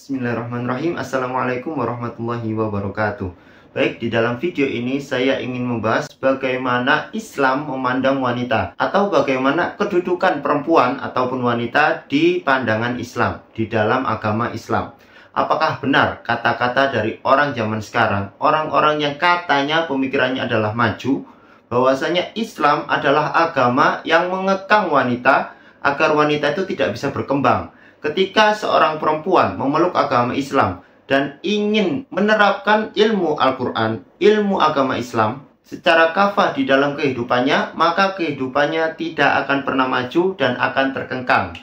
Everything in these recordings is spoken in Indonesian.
Bismillahirrahmanirrahim. Assalamualaikum warahmatullahi wabarakatuh. Baik, di dalam video ini saya ingin membahas bagaimana Islam memandang wanita, atau bagaimana kedudukan perempuan ataupun wanita di pandangan Islam, di dalam agama Islam. Apakah benar kata-kata dari orang zaman sekarang, orang-orang yang katanya pemikirannya adalah maju, bahwasanya Islam adalah agama yang mengekang wanita agar wanita itu tidak bisa berkembang? Ketika seorang perempuan memeluk agama Islam dan ingin menerapkan ilmu Al-Quran, ilmu agama Islam secara kafah di dalam kehidupannya, maka kehidupannya tidak akan pernah maju dan akan terkengkang.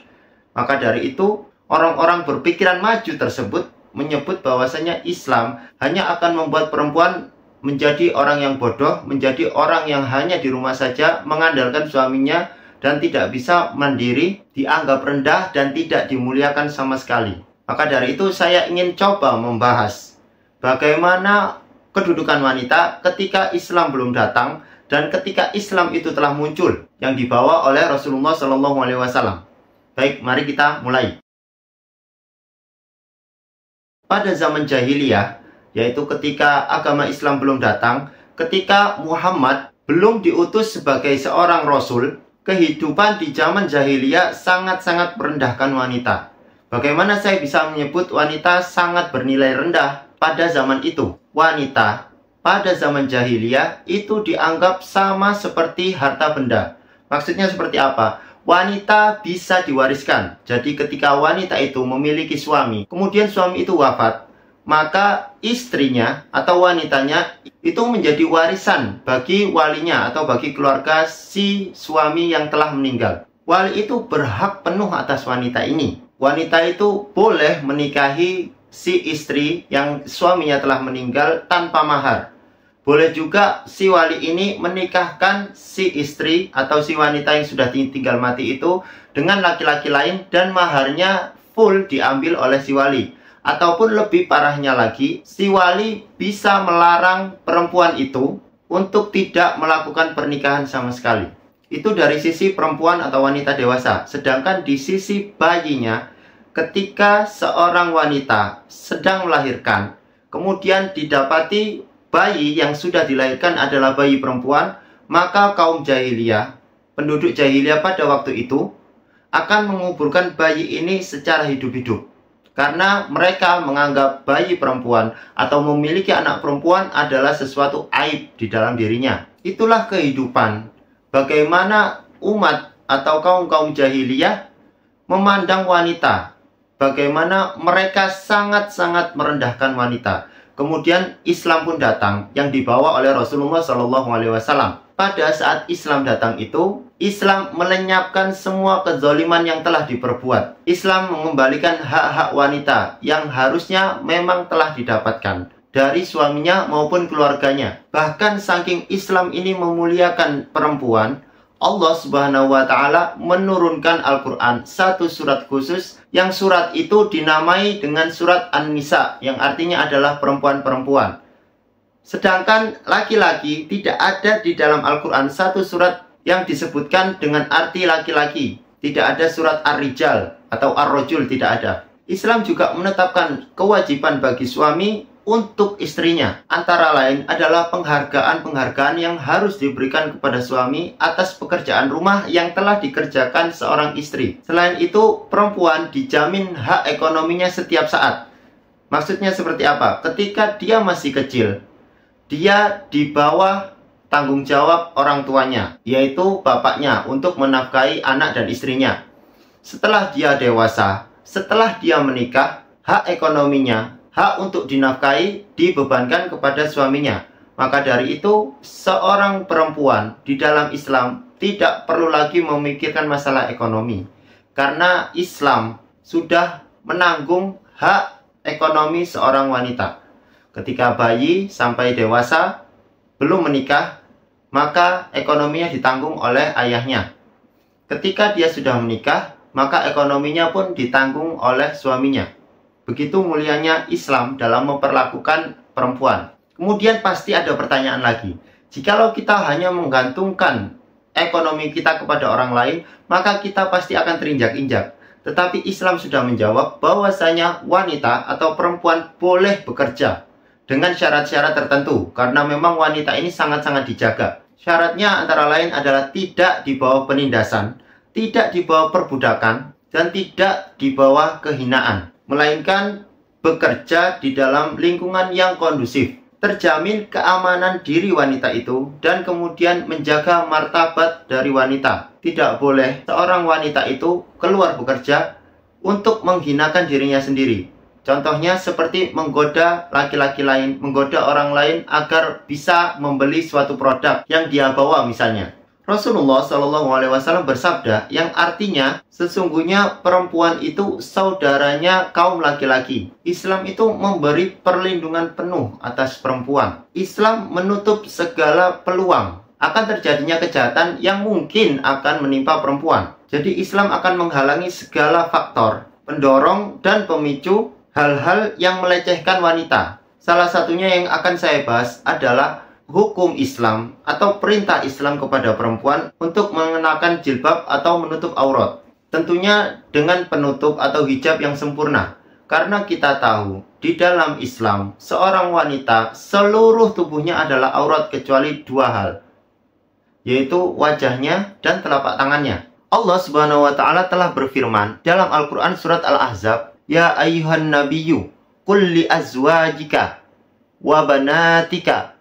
Maka dari itu, orang-orang berpikiran maju tersebut menyebut bahwasanya Islam hanya akan membuat perempuan menjadi orang yang bodoh, menjadi orang yang hanya di rumah saja mengandalkan suaminya dan tidak bisa mandiri, dianggap rendah dan tidak dimuliakan sama sekali. Maka dari itu saya ingin coba membahas bagaimana kedudukan wanita ketika Islam belum datang dan ketika Islam itu telah muncul yang dibawa oleh Rasulullah SAW. Baik, mari kita mulai. Pada zaman jahiliyah, yaitu ketika agama Islam belum datang, ketika Muhammad belum diutus sebagai seorang Rasul, kehidupan di zaman jahiliyah sangat-sangat merendahkan wanita. Bagaimana saya bisa menyebut wanita sangat bernilai rendah pada zaman itu? Wanita pada zaman jahiliyah itu dianggap sama seperti harta benda. Maksudnya seperti apa? Wanita bisa diwariskan. Jadi ketika wanita itu memiliki suami, kemudian suami itu wafat, maka istrinya atau wanitanya itu menjadi warisan bagi walinya atau bagi keluarga si suami yang telah meninggal. Wali itu berhak penuh atas wanita ini. Wanita itu boleh menikahi si istri yang suaminya telah meninggal tanpa mahar. Boleh juga si wali ini menikahkan si istri atau si wanita yang sudah tinggal mati itu dengan laki-laki lain dan maharnya full diambil oleh si wali. Ataupun lebih parahnya lagi, si wali bisa melarang perempuan itu untuk tidak melakukan pernikahan sama sekali. Itu dari sisi perempuan atau wanita dewasa. Sedangkan di sisi bayinya, ketika seorang wanita sedang melahirkan, kemudian didapati bayi yang sudah dilahirkan adalah bayi perempuan, maka kaum jahiliyah, penduduk jahiliyah pada waktu itu, akan menguburkan bayi ini secara hidup-hidup. Karena mereka menganggap bayi perempuan atau memiliki anak perempuan adalah sesuatu aib di dalam dirinya. Itulah kehidupan. Bagaimana umat atau kaum-kaum jahiliyah memandang wanita. Bagaimana mereka sangat-sangat merendahkan wanita. Kemudian Islam pun datang yang dibawa oleh Rasulullah SAW. Pada saat Islam datang itu, Islam melenyapkan semua kezaliman yang telah diperbuat. Islam mengembalikan hak-hak wanita yang harusnya memang telah didapatkan dari suaminya maupun keluarganya. Bahkan saking Islam ini memuliakan perempuan, Allah Subhanahu wa Ta'ala menurunkan Al-Quran, satu surat khusus yang surat itu dinamai dengan surat An-Nisa, yang artinya adalah perempuan-perempuan. Sedangkan laki-laki tidak ada di dalam Al-Quran satu surat yang disebutkan dengan arti laki-laki. Tidak ada surat Ar-Rijal atau Ar-Rajul, tidak ada. Islam juga menetapkan kewajiban bagi suami untuk istrinya. Antara lain adalah penghargaan-penghargaan yang harus diberikan kepada suami atas pekerjaan rumah yang telah dikerjakan seorang istri. Selain itu, perempuan dijamin hak ekonominya setiap saat. Maksudnya seperti apa? Ketika dia masih kecil, dia di bawah tanggung jawab orang tuanya, yaitu bapaknya, untuk menafkahi anak dan istrinya. Setelah dia dewasa, setelah dia menikah, hak ekonominya, hak untuk dinafkahi dibebankan kepada suaminya. Maka dari itu, seorang perempuan di dalam Islam tidak perlu lagi memikirkan masalah ekonomi. Karena Islam sudah menanggung hak ekonomi seorang wanita. Ketika bayi sampai dewasa, belum menikah, maka ekonominya ditanggung oleh ayahnya. Ketika dia sudah menikah, maka ekonominya pun ditanggung oleh suaminya. Begitu mulianya Islam dalam memperlakukan perempuan. Kemudian pasti ada pertanyaan lagi. Jikalau kita hanya menggantungkan ekonomi kita kepada orang lain, maka kita pasti akan terinjak-injak. Tetapi Islam sudah menjawab bahwasanya wanita atau perempuan boleh bekerja dengan syarat-syarat tertentu, karena memang wanita ini sangat-sangat dijaga. Syaratnya antara lain adalah tidak di bawah penindasan, tidak di bawah perbudakan, dan tidak di bawah kehinaan, melainkan bekerja di dalam lingkungan yang kondusif, terjamin keamanan diri wanita itu, dan kemudian menjaga martabat dari wanita. Tidak boleh seorang wanita itu keluar bekerja untuk menghinakan dirinya sendiri. Contohnya seperti menggoda laki-laki lain, menggoda orang lain agar bisa membeli suatu produk yang dia bawa misalnya. Rasulullah SAW bersabda yang artinya sesungguhnya perempuan itu saudaranya kaum laki-laki. Islam itu memberi perlindungan penuh atas perempuan. Islam menutup segala peluang akan terjadinya kejahatan yang mungkin akan menimpa perempuan. Jadi Islam akan menghalangi segala faktor pendorong dan pemicu hal-hal yang melecehkan wanita. Salah satunya yang akan saya bahas adalah hukum Islam atau perintah Islam kepada perempuan untuk mengenakan jilbab atau menutup aurat. Tentunya dengan penutup atau hijab yang sempurna. Karena kita tahu di dalam Islam seorang wanita seluruh tubuhnya adalah aurat kecuali dua hal, yaitu wajahnya dan telapak tangannya. Allah Subhanahu wa taala telah berfirman dalam Al-Qur'an surat Al-Ahzab, "Ya ayyuhan nabiyyu qul li azwajika wa banatika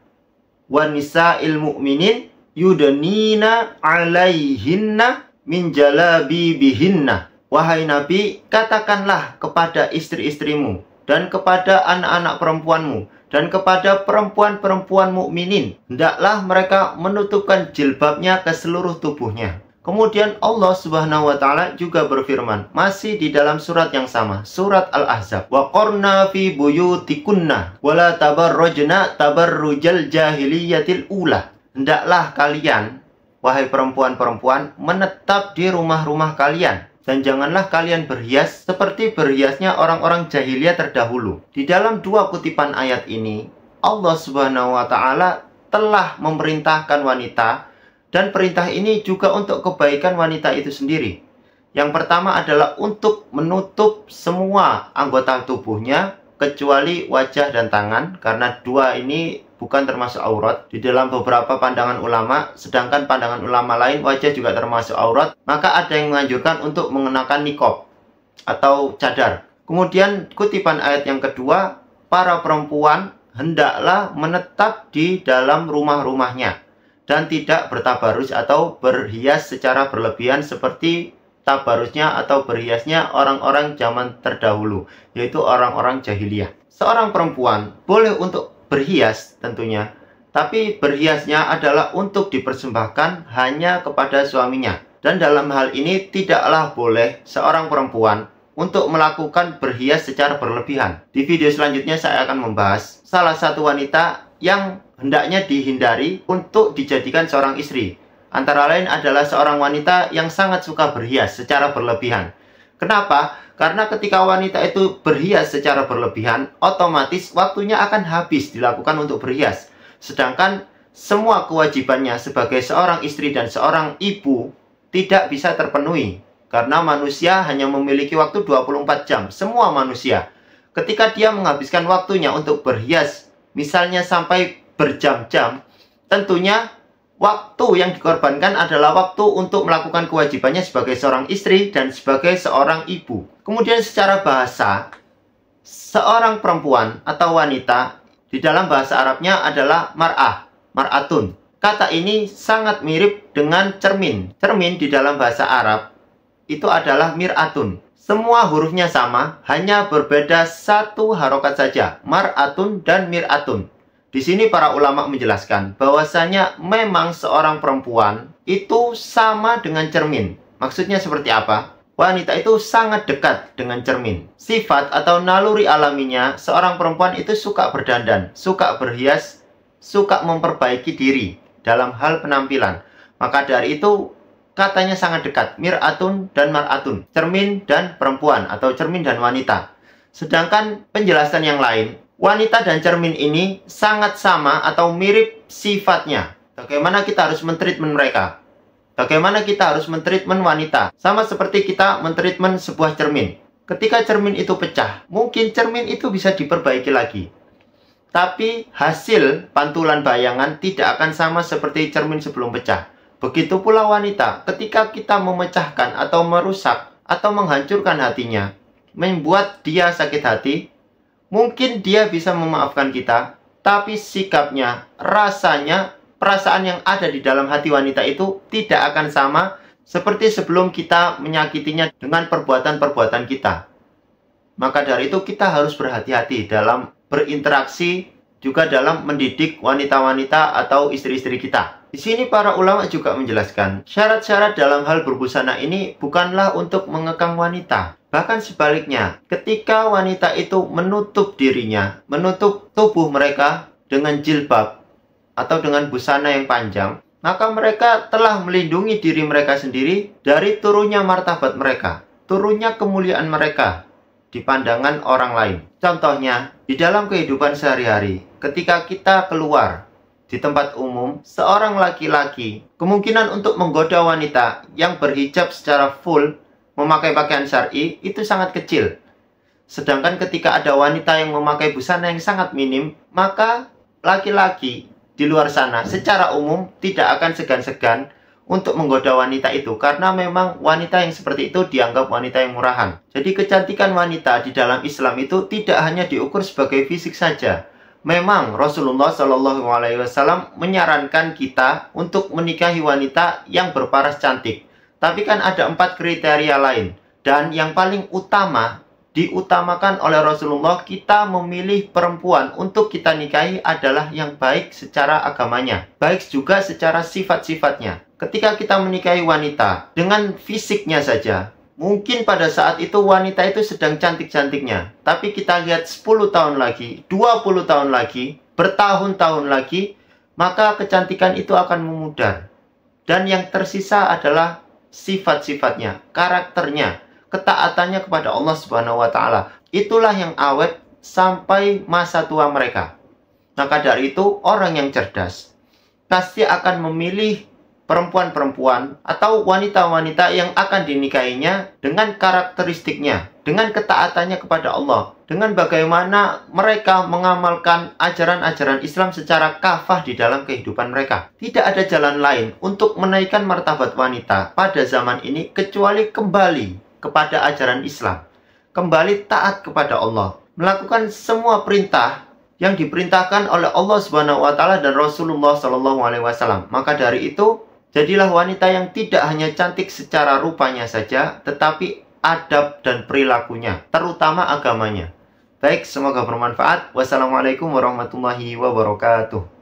wa nisa'il mu'minin yudnina 'alaihinna min jalabibihinna." Wahai Nabi, katakanlah kepada istri-istrimu dan kepada anak-anak perempuanmu dan kepada perempuan-perempuan mukminin, hendaklah mereka menutupkan jilbabnya ke seluruh tubuhnya. Kemudian Allah Subhanahu wa taala juga berfirman masih di dalam surat yang sama, surat Al-Ahzab, "Wa qarna fi buyutikunna wa la tabarrajna tabarrujal jahiliyatil ula." Hendaklah kalian, wahai perempuan-perempuan, menetap di rumah-rumah kalian dan janganlah kalian berhias seperti berhiasnya orang-orang jahiliyah terdahulu. Di dalam dua kutipan ayat ini, Allah Subhanahu wa taala telah memerintahkan wanita, dan perintah ini juga untuk kebaikan wanita itu sendiri. Yang pertama adalah untuk menutup semua anggota tubuhnya kecuali wajah dan tangan, karena dua ini bukan termasuk aurat di dalam beberapa pandangan ulama, sedangkan pandangan ulama lain wajah juga termasuk aurat. Maka ada yang menganjurkan untuk mengenakan niqab atau cadar. Kemudian kutipan ayat yang kedua, para perempuan hendaklah menetap di dalam rumah-rumahnya dan tidak bertabarus atau berhias secara berlebihan seperti tabarusnya atau berhiasnya orang-orang zaman terdahulu, yaitu orang-orang jahiliyah. Seorang perempuan boleh untuk berhias tentunya, tapi berhiasnya adalah untuk dipersembahkan hanya kepada suaminya. Dan dalam hal ini tidaklah boleh seorang perempuan untuk melakukan berhias secara berlebihan. Di video selanjutnya saya akan membahas salah satu wanita yang hendaknya dihindari untuk dijadikan seorang istri. Antara lain adalah seorang wanita yang sangat suka berhias secara berlebihan. Kenapa? Karena ketika wanita itu berhias secara berlebihan, otomatis waktunya akan habis dilakukan untuk berhias. Sedangkan semua kewajibannya sebagai seorang istri dan seorang ibu tidak bisa terpenuhi. Karena manusia hanya memiliki waktu 24 jam. Semua manusia. Ketika dia menghabiskan waktunya untuk berhias, misalnya sampai berjam-jam, tentunya waktu yang dikorbankan adalah waktu untuk melakukan kewajibannya sebagai seorang istri dan sebagai seorang ibu. Kemudian secara bahasa, seorang perempuan atau wanita di dalam bahasa Arabnya adalah mar'ah, mar'atun. Kata ini sangat mirip dengan cermin. Cermin di dalam bahasa Arab itu adalah mir'atun. Semua hurufnya sama, hanya berbeda satu harokat saja, mar'atun dan mir'atun. Di sini para ulama menjelaskan bahwasanya memang seorang perempuan itu sama dengan cermin. Maksudnya seperti apa? Wanita itu sangat dekat dengan cermin. Sifat atau naluri alaminya seorang perempuan itu suka berdandan, suka berhias, suka memperbaiki diri dalam hal penampilan. Maka dari itu katanya sangat dekat, mir'atun dan mar'atun, cermin dan perempuan atau cermin dan wanita. Sedangkan penjelasan yang lain, wanita dan cermin ini sangat sama atau mirip sifatnya. Bagaimana kita harus men-treatment mereka? Bagaimana kita harus mentreatment wanita? Sama seperti kita mentreatment sebuah cermin. Ketika cermin itu pecah, mungkin cermin itu bisa diperbaiki lagi. Tapi hasil pantulan bayangan tidak akan sama seperti cermin sebelum pecah. Begitu pula wanita, ketika kita memecahkan atau merusak atau menghancurkan hatinya, membuat dia sakit hati, mungkin dia bisa memaafkan kita, tapi sikapnya, rasanya, perasaan yang ada di dalam hati wanita itu tidak akan sama seperti sebelum kita menyakitinya dengan perbuatan-perbuatan kita. Maka dari itu kita harus berhati-hati dalam berinteraksi, juga dalam mendidik wanita-wanita atau istri-istri kita. Di sini para ulama juga menjelaskan, syarat-syarat dalam hal berbusana ini bukanlah untuk mengekang wanita. Bahkan sebaliknya, ketika wanita itu menutup dirinya, menutup tubuh mereka dengan jilbab atau dengan busana yang panjang, maka mereka telah melindungi diri mereka sendiri dari turunnya martabat mereka, turunnya kemuliaan mereka di pandangan orang lain. Contohnya, di dalam kehidupan sehari-hari, ketika kita keluar di tempat umum, seorang laki-laki kemungkinan untuk menggoda wanita yang berhijab secara full, memakai pakaian syar'i, itu sangat kecil. Sedangkan ketika ada wanita yang memakai busana yang sangat minim, maka laki-laki di luar sana secara umum tidak akan segan-segan untuk menggoda wanita itu, karena memang wanita yang seperti itu dianggap wanita yang murahan. Jadi kecantikan wanita di dalam Islam itu tidak hanya diukur sebagai fisik saja. Memang Rasulullah SAW menyarankan kita untuk menikahi wanita yang berparas cantik. Tapi kan ada 4 kriteria lain. Dan yang paling utama, diutamakan oleh Rasulullah, kita memilih perempuan untuk kita nikahi adalah yang baik secara agamanya, baik juga secara sifat-sifatnya. Ketika kita menikahi wanita dengan fisiknya saja, mungkin pada saat itu wanita itu sedang cantik-cantiknya. Tapi kita lihat 10 tahun lagi, 20 tahun lagi, bertahun-tahun lagi, maka kecantikan itu akan memudar. Dan yang tersisa adalah sifat-sifatnya, karakternya, ketaatannya kepada Allah Subhanahu wa Ta'ala. Itulah yang awet sampai masa tua mereka. Maka dari itu, orang yang cerdas pasti akan memilih perempuan-perempuan atau wanita-wanita yang akan dinikahinya dengan karakteristiknya, dengan ketaatannya kepada Allah, dengan bagaimana mereka mengamalkan ajaran-ajaran Islam secara kafah di dalam kehidupan mereka. Tidak ada jalan lain untuk menaikkan martabat wanita pada zaman ini kecuali kembali kepada ajaran Islam, kembali taat kepada Allah, melakukan semua perintah yang diperintahkan oleh Allah Subhanahu wa Ta'ala dan Rasulullah SAW. Maka dari itu, jadilah wanita yang tidak hanya cantik secara rupanya saja, tetapi adab dan perilakunya, terutama agamanya. Baik, semoga bermanfaat. Wassalamualaikum warahmatullahi wabarakatuh.